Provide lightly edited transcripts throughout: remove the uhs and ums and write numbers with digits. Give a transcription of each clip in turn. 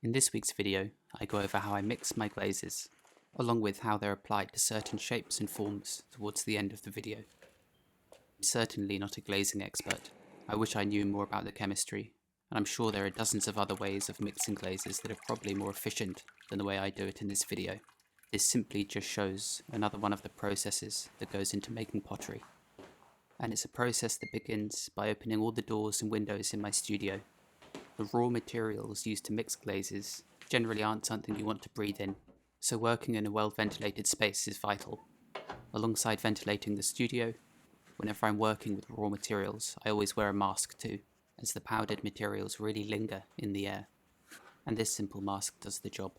In this week's video, I go over how I mix my glazes, along with how they're applied to certain shapes and forms towards the end of the video. I'm certainly not a glazing expert. I wish I knew more about the chemistry, and I'm sure there are dozens of other ways of mixing glazes that are probably more efficient than the way I do it in this video. This simply just shows another one of the processes that goes into making pottery. And it's a process that begins by opening all the doors and windows in my studio. The raw materials used to mix glazes generally aren't something you want to breathe in, so working in a well-ventilated space is vital. Alongside ventilating the studio, whenever I'm working with raw materials, I always wear a mask too, as the powdered materials really linger in the air. And this simple mask does the job.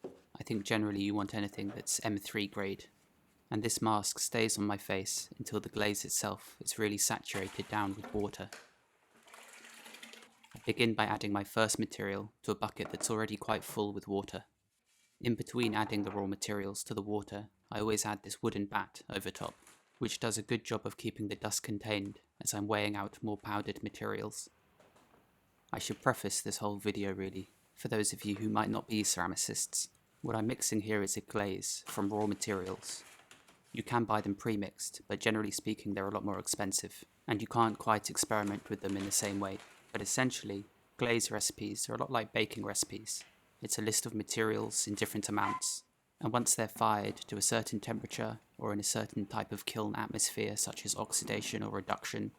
I think generally you want anything that's M3 grade, and this mask stays on my face until the glaze itself is really saturated down with water. I begin by adding my first material to a bucket that's already quite full with water. In between adding the raw materials to the water, I always add this wooden bat over top, which does a good job of keeping the dust contained as I'm weighing out more powdered materials. I should preface this whole video really, for those of you who might not be ceramicists. What I'm mixing here is a glaze from raw materials. You can buy them pre-mixed, but generally speaking they're a lot more expensive, and you can't quite experiment with them in the same way. But essentially, glaze recipes are a lot like baking recipes. It's a list of materials in different amounts, and once they're fired to a certain temperature or in a certain type of kiln atmosphere such as oxidation or reduction,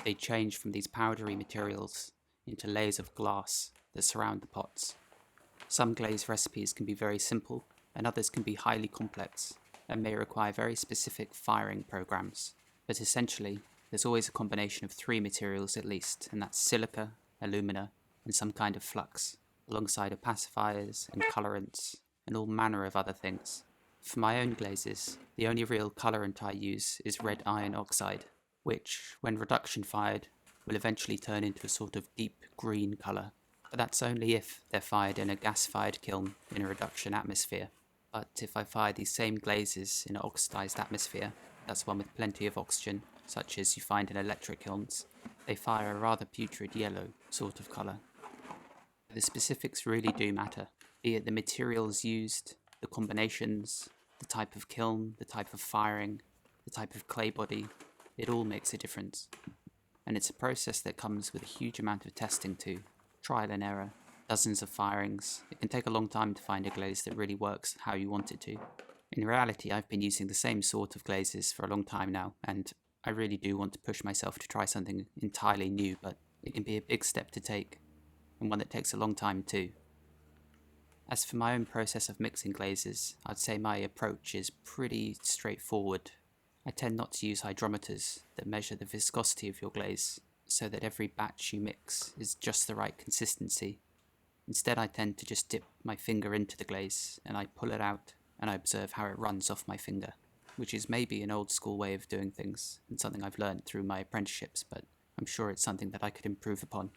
they change from these powdery materials into layers of glass that surround the pots. Some glaze recipes can be very simple, and others can be highly complex and may require very specific firing programs, but essentially there's always a combination of three materials at least, and that's silica, alumina, and some kind of flux, alongside opacifiers and colorants, and all manner of other things. For my own glazes, the only real colorant I use is red iron oxide, which, when reduction fired, will eventually turn into a sort of deep green colour, but that's only if they're fired in a gas-fired kiln in a reduction atmosphere. But if I fire these same glazes in an oxidized atmosphere, that's one with plenty of oxygen, such as you find in electric kilns, they fire a rather putrid yellow sort of colour. The specifics really do matter, be it the materials used, the combinations, the type of kiln, the type of firing, the type of clay body, it all makes a difference. And it's a process that comes with a huge amount of testing too, trial and error, dozens of firings. It can take a long time to find a glaze that really works how you want it to. In reality, I've been using the same sort of glazes for a long time now, and I really do want to push myself to try something entirely new, but it can be a big step to take, and one that takes a long time too. As for my own process of mixing glazes, I'd say my approach is pretty straightforward. I tend not to use hydrometers that measure the viscosity of your glaze, so that every batch you mix is just the right consistency. Instead, I tend to just dip my finger into the glaze, and I pull it out, and I observe how it runs off my finger, which is maybe an old school way of doing things, and something I've learned through my apprenticeships, but I'm sure it's something that I could improve upon.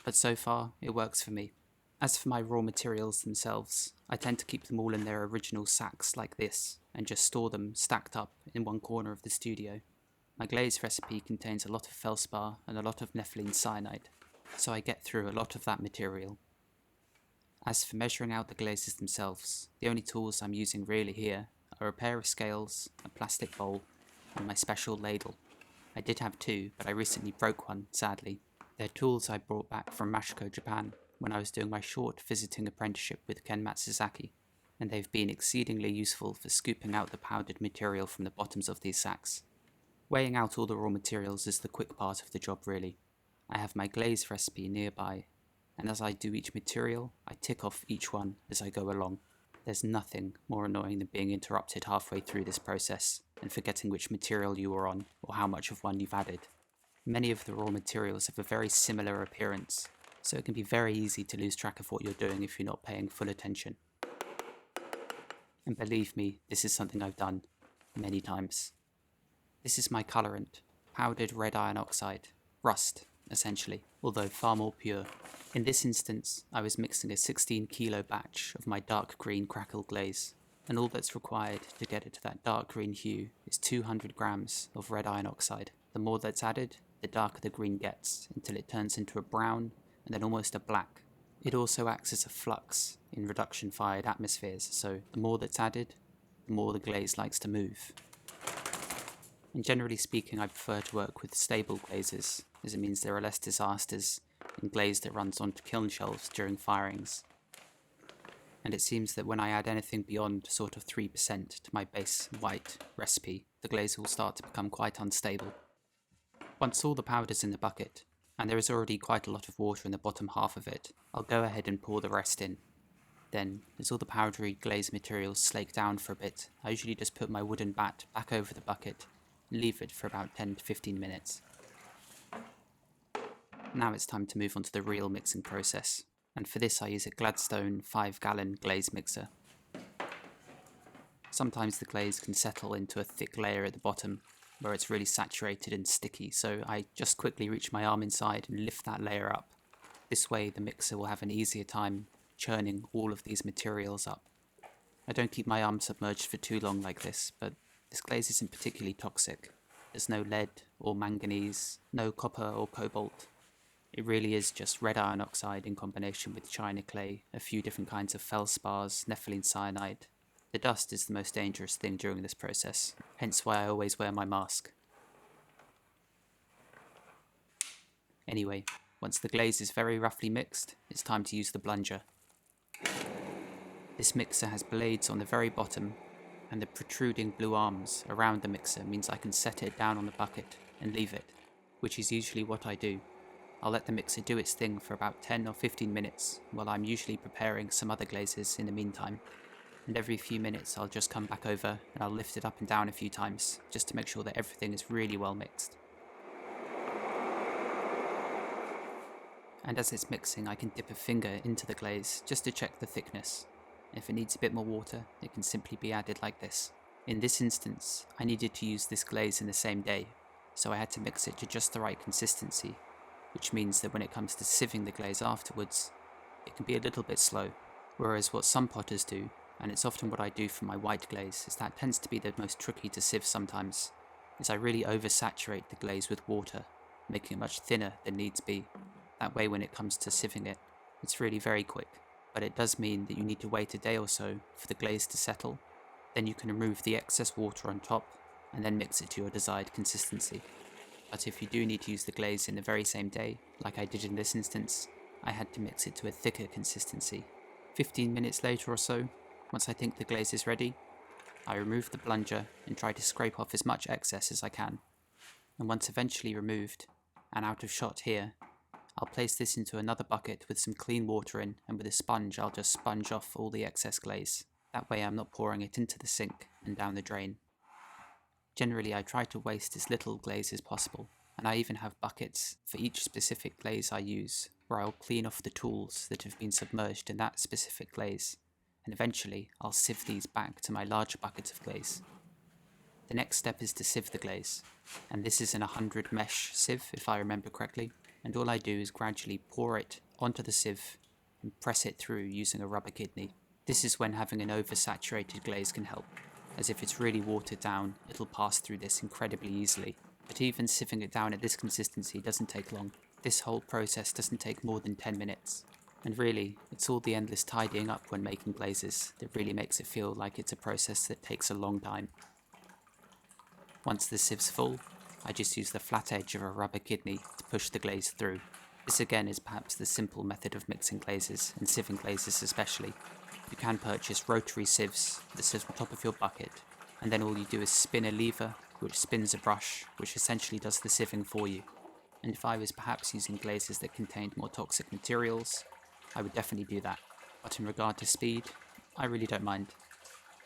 But so far, it works for me. As for my raw materials themselves, I tend to keep them all in their original sacks like this, and just store them stacked up in one corner of the studio. My glaze recipe contains a lot of feldspar and a lot of nepheline cyanide, so I get through a lot of that material. As for measuring out the glazes themselves, the only tools I'm using really here are a pair of scales, a plastic bowl, and my special ladle. I did have two, but I recently broke one, sadly. They're tools I brought back from Mashiko, Japan, when I was doing my short visiting apprenticeship with Ken Matsuzaki, and they've been exceedingly useful for scooping out the powdered material from the bottoms of these sacks. Weighing out all the raw materials is the quick part of the job really. I have my glaze recipe nearby, and as I do each material, I tick off each one as I go along. There's nothing more annoying than being interrupted halfway through this process and forgetting which material you were on or how much of one you've added. Many of the raw materials have a very similar appearance, so it can be very easy to lose track of what you're doing if you're not paying full attention. And believe me, this is something I've done many times. This is my colorant, powdered red iron oxide, rust, essentially, although far more pure. In this instance, I was mixing a 16 kilo batch of my dark green crackle glaze, and all that's required to get it to that dark green hue is 200 grams of red iron oxide. The more that's added, the darker the green gets, until it turns into a brown and then almost a black, It also acts as a flux in reduction-fired atmospheres, so the more that's added, the more the glaze likes to move. And generally speaking, I prefer to work with stable glazes, as it means there are less disasters in glaze that runs onto kiln shelves during firings. And it seems that when I add anything beyond sort of 3% to my base white recipe, the glaze will start to become quite unstable. Once all the powder's in the bucket, and there is already quite a lot of water in the bottom half of it, I'll go ahead and pour the rest in. Then, as all the powdery glaze materials slake down for a bit, I usually just put my wooden bat back over the bucket and leave it for about 10 to 15 minutes. Now it's time to move on to the real mixing process, and for this I use a Gladstone 5-gallon glaze mixer. Sometimes the glaze can settle into a thick layer at the bottom, where it's really saturated and sticky, so I just quickly reach my arm inside and lift that layer up. This way the mixer will have an easier time churning all of these materials up. I don't keep my arm submerged for too long like this, but this glaze isn't particularly toxic. There's no lead or manganese, no copper or cobalt. It really is just red iron oxide in combination with china clay, a few different kinds of feldspars, nepheline cyanide. The dust is the most dangerous thing during this process, hence why I always wear my mask. Anyway, once the glaze is very roughly mixed, it's time to use the blunger. This mixer has blades on the very bottom, and the protruding blue arms around the mixer means I can set it down on the bucket and leave it, which is usually what I do. I'll let the mixer do its thing for about 10 or 15 minutes, while I'm usually preparing some other glazes in the meantime. And every few minutes I'll just come back over and I'll lift it up and down a few times, just to make sure that everything is really well mixed. And as it's mixing, I can dip a finger into the glaze just to check the thickness. If it needs a bit more water, it can simply be added like this. In this instance, I needed to use this glaze in the same day, so I had to mix it to just the right consistency, which means that when it comes to sieving the glaze afterwards, it can be a little bit slow. Whereas what some potters do, and it's often what I do for my white glaze, is that tends to be the most tricky to sieve sometimes, is I really oversaturate the glaze with water, making it much thinner than needs be. That way when it comes to sieving it, it's really very quick. But it does mean that you need to wait a day or so for the glaze to settle. Then you can remove the excess water on top, and then mix it to your desired consistency. But if you do need to use the glaze in the very same day, like I did in this instance, I had to mix it to a thicker consistency. 15 minutes later or so, once I think the glaze is ready, I remove the blunger and try to scrape off as much excess as I can. And once eventually removed, and out of shot here, I'll place this into another bucket with some clean water in, and with a sponge I'll just sponge off all the excess glaze. That way I'm not pouring it into the sink and down the drain. Generally I try to waste as little glaze as possible, and I even have buckets for each specific glaze I use, where I'll clean off the tools that have been submerged in that specific glaze, and eventually I'll sieve these back to my larger buckets of glaze. The next step is to sieve the glaze, and this is an 100 mesh sieve if I remember correctly, and all I do is gradually pour it onto the sieve and press it through using a rubber kidney. This is when having an oversaturated glaze can help, as if it's really watered down, it'll pass through this incredibly easily. But even sieving it down at this consistency doesn't take long. This whole process doesn't take more than 10 minutes. And really, it's all the endless tidying up when making glazes that really makes it feel like it's a process that takes a long time. Once the sieve's full, I just use the flat edge of a rubber kidney to push the glaze through. This again is perhaps the simple method of mixing glazes, and sieving glazes especially. You can purchase rotary sieves that sit on top of your bucket, and then all you do is spin a lever which spins a brush, which essentially does the sieving for you. And if I was perhaps using glazes that contained more toxic materials, I would definitely do that. But in regard to speed, I really don't mind.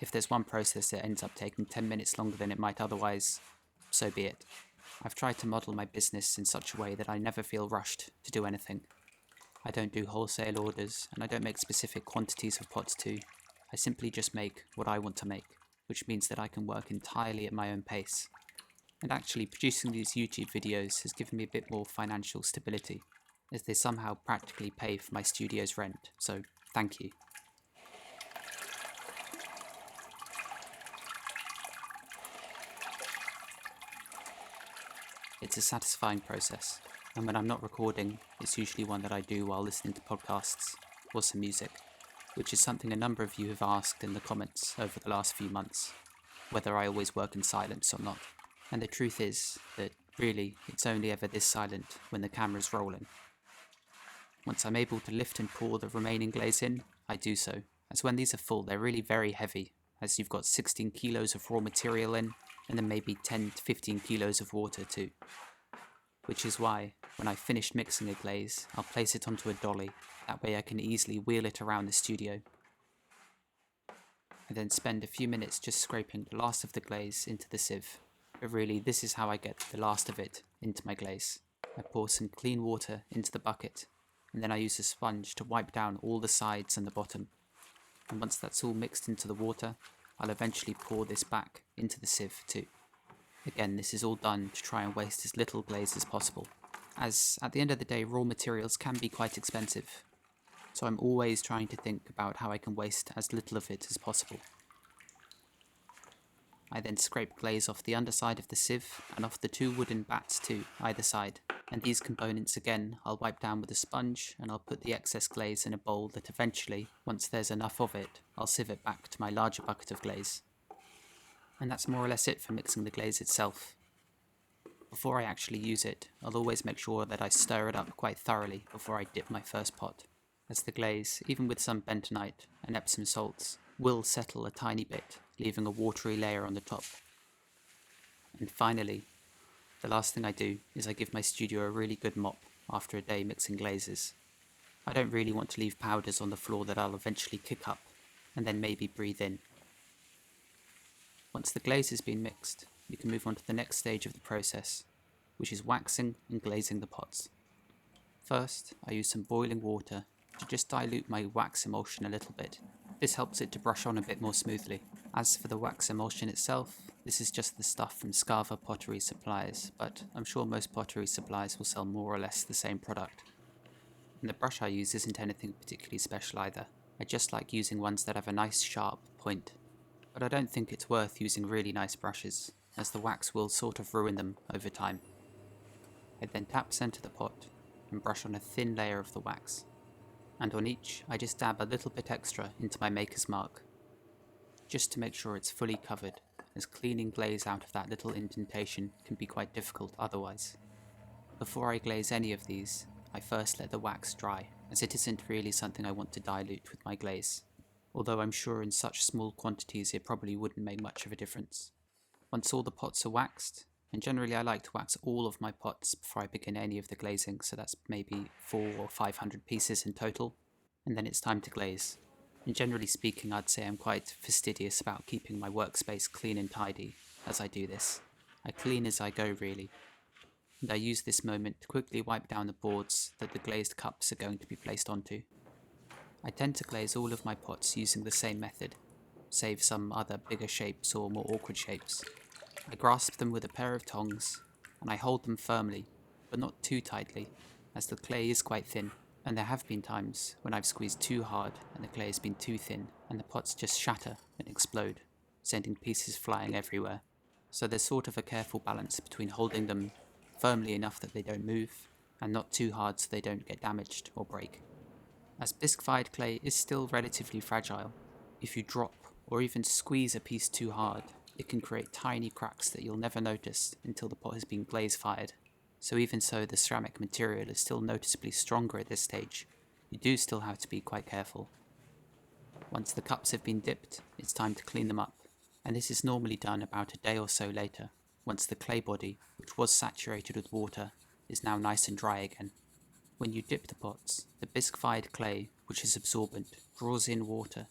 If there's one process that ends up taking 10 minutes longer than it might otherwise, so be it. I've tried to model my business in such a way that I never feel rushed to do anything. I don't do wholesale orders, and I don't make specific quantities of pots too. I simply just make what I want to make, which means that I can work entirely at my own pace. And actually, producing these YouTube videos has given me a bit more financial stability, as they somehow practically pay for my studio's rent, so thank you. It's a satisfying process, and when I'm not recording, it's usually one that I do while listening to podcasts or some music, which is something a number of you have asked in the comments over the last few months, whether I always work in silence or not. And the truth is that really it's only ever this silent when the camera's rolling. Once I'm able to lift and pour the remaining glaze in, I do so, as when these are full they're really very heavy, as you've got 16 kilos of raw material in, and then maybe 10 to 15 kilos of water too. Which is why, when I've finished mixing a glaze, I'll place it onto a dolly, that way I can easily wheel it around the studio. I then spend a few minutes just scraping the last of the glaze into the sieve, but really this is how I get the last of it into my glaze. I pour some clean water into the bucket, and then I use a sponge to wipe down all the sides and the bottom. And once that's all mixed into the water, I'll eventually pour this back into the sieve too. Again, this is all done to try and waste as little glaze as possible, as at the end of the day raw materials can be quite expensive, so I'm always trying to think about how I can waste as little of it as possible. I then scrape glaze off the underside of the sieve and off the 2 wooden bats too, either side, and these components again I'll wipe down with a sponge, and I'll put the excess glaze in a bowl that eventually, once there's enough of it, I'll sieve it back to my larger bucket of glaze. And that's more or less it for mixing the glaze itself. Before I actually use it, I'll always make sure that I stir it up quite thoroughly before I dip my first pot, as the glaze, even with some bentonite and Epsom salts, will settle a tiny bit, leaving a watery layer on the top. And finally, the last thing I do is I give my studio a really good mop after a day mixing glazes. I don't really want to leave powders on the floor that I'll eventually kick up, and then maybe breathe in. Once the glaze has been mixed, we can move on to the next stage of the process, which is waxing and glazing the pots. First, I use some boiling water to just dilute my wax emulsion a little bit. This helps it to brush on a bit more smoothly. As for the wax emulsion itself, this is just the stuff from Scava pottery suppliers, but I'm sure most pottery suppliers will sell more or less the same product. And the brush I use isn't anything particularly special either. I just like using ones that have a nice sharp point. But I don't think it's worth using really nice brushes, as the wax will sort of ruin them over time. I then tap center the pot and brush on a thin layer of the wax, and on each I just dab a little bit extra into my maker's mark, just to make sure it's fully covered, as cleaning glaze out of that little indentation can be quite difficult otherwise. Before I glaze any of these, I first let the wax dry, as it isn't really something I want to dilute with my glaze, although I'm sure in such small quantities it probably wouldn't make much of a difference. Once all the pots are waxed, and generally I like to wax all of my pots before I begin any of the glazing, so that's maybe 400 or 500 pieces in total, and then it's time to glaze. And generally speaking, I'd say I'm quite fastidious about keeping my workspace clean and tidy as I do this. I clean as I go really, and I use this moment to quickly wipe down the boards that the glazed cups are going to be placed onto. I tend to glaze all of my pots using the same method, save some other bigger shapes or more awkward shapes. I grasp them with a pair of tongs, and I hold them firmly, but not too tightly, as the clay is quite thin, and there have been times when I've squeezed too hard and the clay has been too thin, and the pots just shatter and explode, sending pieces flying everywhere. So there's sort of a careful balance between holding them firmly enough that they don't move, and not too hard so they don't get damaged or break. As bisque-fired clay is still relatively fragile, if you drop or even squeeze a piece too hard, it can create tiny cracks that you'll never notice until the pot has been glaze-fired. So even so, the ceramic material is still noticeably stronger at this stage. You do still have to be quite careful. Once the cups have been dipped, it's time to clean them up, and this is normally done about a day or so later, once the clay body, which was saturated with water, is now nice and dry again. When you dip the pots, the bisque-fired clay, which is absorbent, draws in water,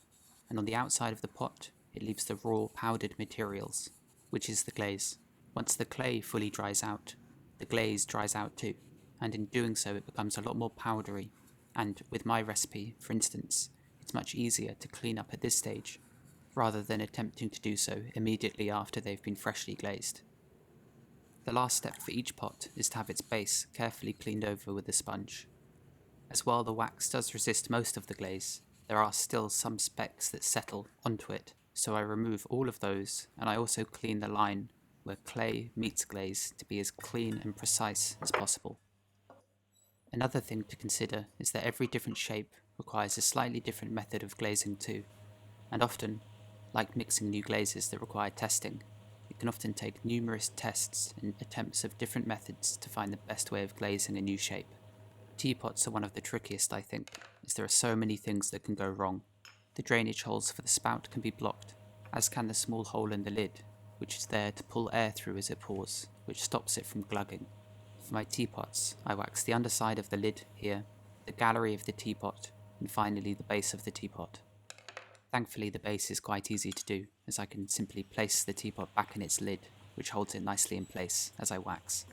and on the outside of the pot, it leaves the raw powdered materials, which is the glaze. Once the clay fully dries out, the glaze dries out too, and in doing so it becomes a lot more powdery, and with my recipe, for instance, it's much easier to clean up at this stage, rather than attempting to do so immediately after they've been freshly glazed. The last step for each pot is to have its base carefully cleaned over with a sponge. As while the wax does resist most of the glaze, there are still some specks that settle onto it, so I remove all of those, and I also clean the line where clay meets glaze to be as clean and precise as possible. Another thing to consider is that every different shape requires a slightly different method of glazing too, and often, like mixing new glazes that require testing, it can often take numerous tests and attempts of different methods to find the best way of glazing a new shape. Teapots are one of the trickiest, I think, as there are so many things that can go wrong. The drainage holes for the spout can be blocked, as can the small hole in the lid, which is there to pull air through as it pours, which stops it from glugging. For my teapots, I wax the underside of the lid here, the gallery of the teapot, and finally the base of the teapot. Thankfully the base is quite easy to do, as I can simply place the teapot back in its lid, which holds it nicely in place as I wax.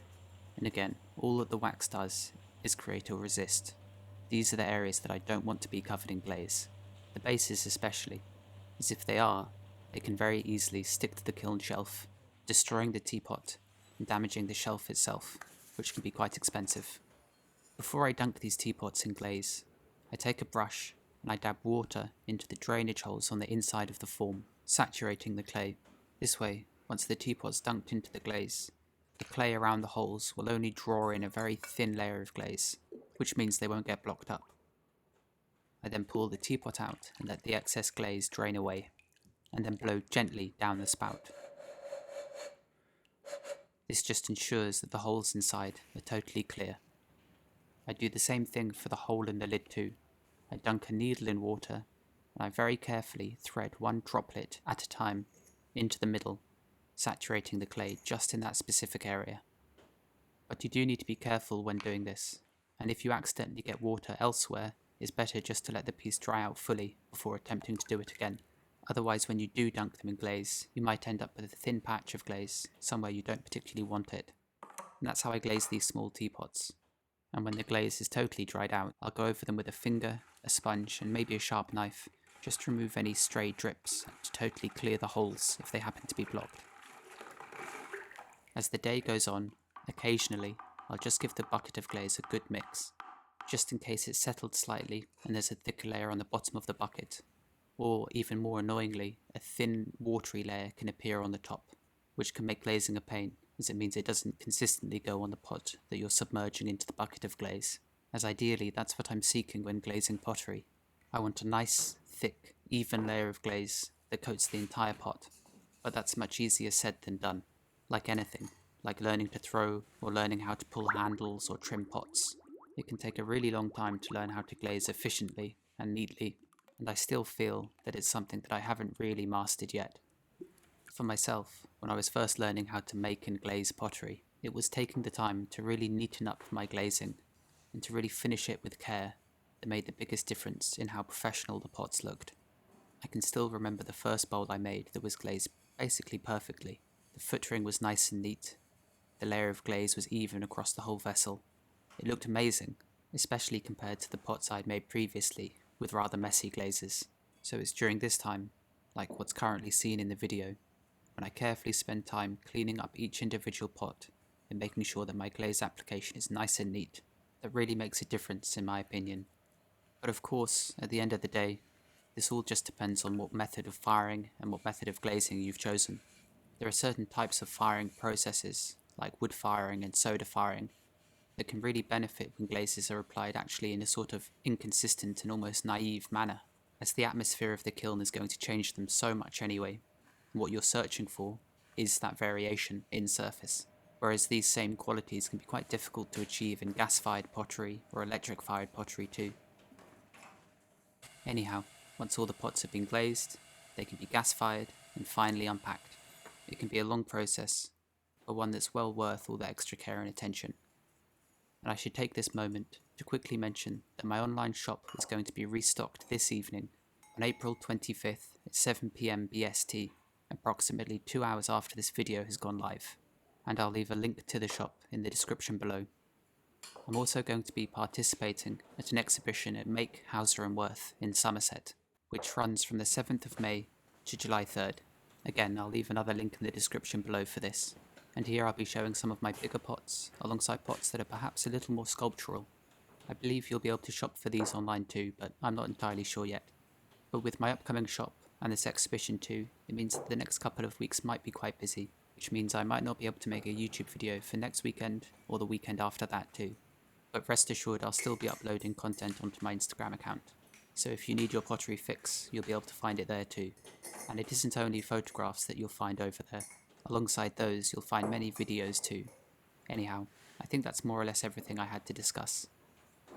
And again, all that the wax does is create or resist. These are the areas that I don't want to be covered in glaze. The bases especially, as if they are, they can very easily stick to the kiln shelf, destroying the teapot and damaging the shelf itself, which can be quite expensive. Before I dunk these teapots in glaze, I take a brush and I dab water into the drainage holes on the inside of the form, saturating the clay. This way, once the teapot's dunked into the glaze, the clay around the holes will only draw in a very thin layer of glaze, which means they won't get blocked up. I then pull the teapot out and let the excess glaze drain away, and then blow gently down the spout. This just ensures that the holes inside are totally clear. I do the same thing for the hole in the lid too. I dunk a needle in water, and I very carefully thread one droplet at a time into the middle, saturating the clay just in that specific area. But you do need to be careful when doing this, and if you accidentally get water elsewhere, it's better just to let the piece dry out fully before attempting to do it again. Otherwise, when you do dunk them in glaze, you might end up with a thin patch of glaze somewhere you don't particularly want it. And that's how I glaze these small teapots. And when the glaze is totally dried out, I'll go over them with a finger, a sponge, and maybe a sharp knife, just to remove any stray drips and to totally clear the holes if they happen to be blocked. As the day goes on, occasionally I'll just give the bucket of glaze a good mix, just in case it's settled slightly and there's a thicker layer on the bottom of the bucket, or even more annoyingly, a thin watery layer can appear on the top, which can make glazing a pain, as it means it doesn't consistently go on the pot that you're submerging into the bucket of glaze, as ideally that's what I'm seeking when glazing pottery. I want a nice, thick, even layer of glaze that coats the entire pot, but that's much easier said than done. Like anything, like learning to throw or learning how to pull handles or trim pots, it can take a really long time to learn how to glaze efficiently and neatly, and I still feel that it's something that I haven't really mastered yet. For myself, when I was first learning how to make and glaze pottery, it was taking the time to really neaten up my glazing and to really finish it with care that made the biggest difference in how professional the pots looked. I can still remember the first bowl I made that was glazed basically perfectly. The footering was nice and neat. The layer of glaze was even across the whole vessel. It looked amazing, especially compared to the pots I'd made previously with rather messy glazes. So it's during this time, like what's currently seen in the video, when I carefully spend time cleaning up each individual pot and making sure that my glaze application is nice and neat, that really makes a difference in my opinion. But of course, at the end of the day, this all just depends on what method of firing and what method of glazing you've chosen. There are certain types of firing processes, like wood firing and soda firing, that can really benefit when glazes are applied actually in a sort of inconsistent and almost naive manner, as the atmosphere of the kiln is going to change them so much anyway. What you're searching for is that variation in surface, whereas these same qualities can be quite difficult to achieve in gas-fired pottery or electric-fired pottery too. Anyhow, once all the pots have been glazed, they can be gas-fired and finally unpacked. It can be a long process, but one that's well worth all the extra care and attention. And I should take this moment to quickly mention that my online shop is going to be restocked this evening on April 25th at 7 PM BST, approximately 2 hours after this video has gone live, and I'll leave a link to the shop in the description below. I'm also going to be participating at an exhibition at Make Hauser Wirth in Somerset, which runs from the 7th of May to July 3rd. Again, I'll leave another link in the description below for this, and here I'll be showing some of my bigger pots, alongside pots that are perhaps a little more sculptural. I believe you'll be able to shop for these online too, but I'm not entirely sure yet. But with my upcoming shop, and this exhibition too, it means that the next couple of weeks might be quite busy, which means I might not be able to make a YouTube video for next weekend or the weekend after that too. but rest assured I'll still be uploading content onto my Instagram account, so if you need your pottery fix, you'll be able to find it there too. And it isn't only photographs that you'll find over there. Alongside those, you'll find many videos too. Anyhow, I think that's more or less everything I had to discuss.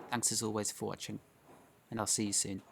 Thanks as always for watching, and I'll see you soon.